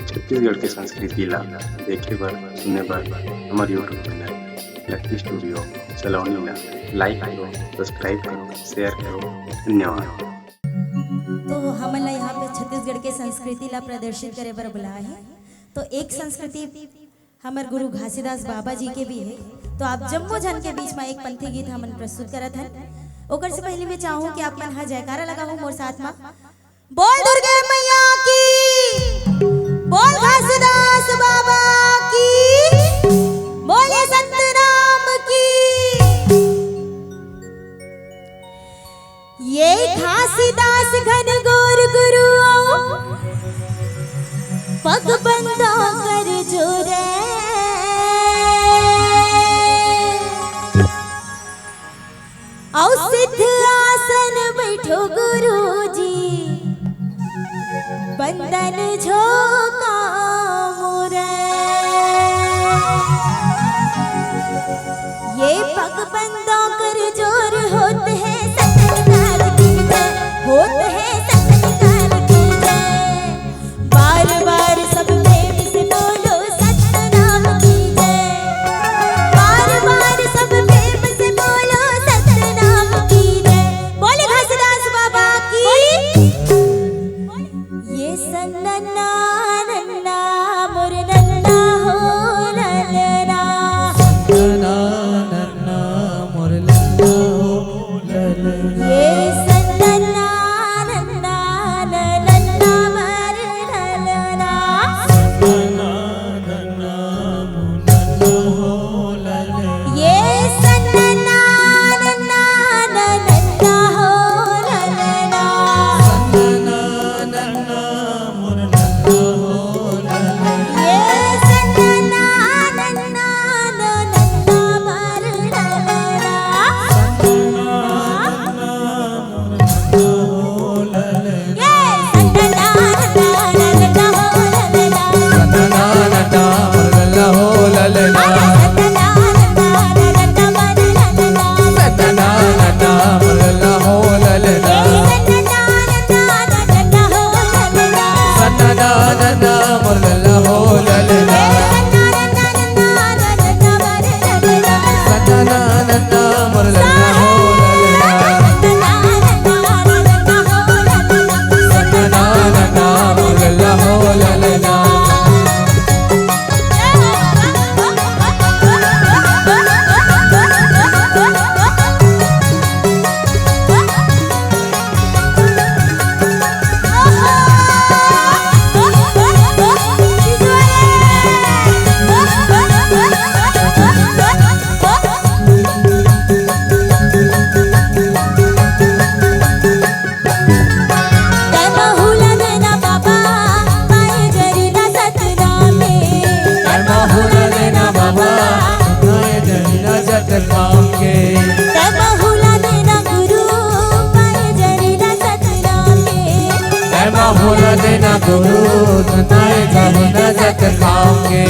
छत्तीसगढ़ के संस्कृति ला देखे बर सुने बर हमारे यूट्यूब चैनल लकी स्टूडियो सलोनी ला लाइक करो, सब्सक्राइब करो, शेयर करो। धन्यवाद। तो हमन ला यहाँ पे छत्तीसगढ़ के संस्कृति ला प्रदर्शित करे बर बुलाए हैं। तो एक संस्कृति हमारे गुरु घासीदास बाबा जी के भी है। तो आप जम्मो जन के बीच में एक पंथी गीत हमन प्रस्तुत करत हैं। ओकर से पहले मैं चाहूँ कि आप मन हा जयकारा लगाओ मोर साथ में। बोल दुर्गे मैया की, बोल घासीदास बाबा की, बोले संत राम की। ये घासीदास घन गोर गुरु पग बंदा कर जोरे, औ सिद्ध आसन बैठो गुरुजी, बंदन झोका मुरे। ये पग बंदा कर जोर होते हैं सतनकाल की जय, होते हैं सतनकाल की जय। बार बार सब प्रेम से बोलो सतनाम की जय, बार बार सब प्रेम से बोलो सतनाम की जय। बोले घासीदास बाबा की। ये सन्नना नन्ना मोर नन्ना हो ललना, सन्नना नन्ना मोर नन्ना हो ललना। ये सन्नना नन्ना ललना मोर ललना, सन्नना नन्ना मोर नन्ना हो ललना। ये सन्नना नन्ना ललना हो ललना, सन्नना नन्ना मोर नन्ना हो ललना। ये सन्नना नन्ना ललना मोर ललना। होला देना गुरु तनाए जब नजर खाओगे।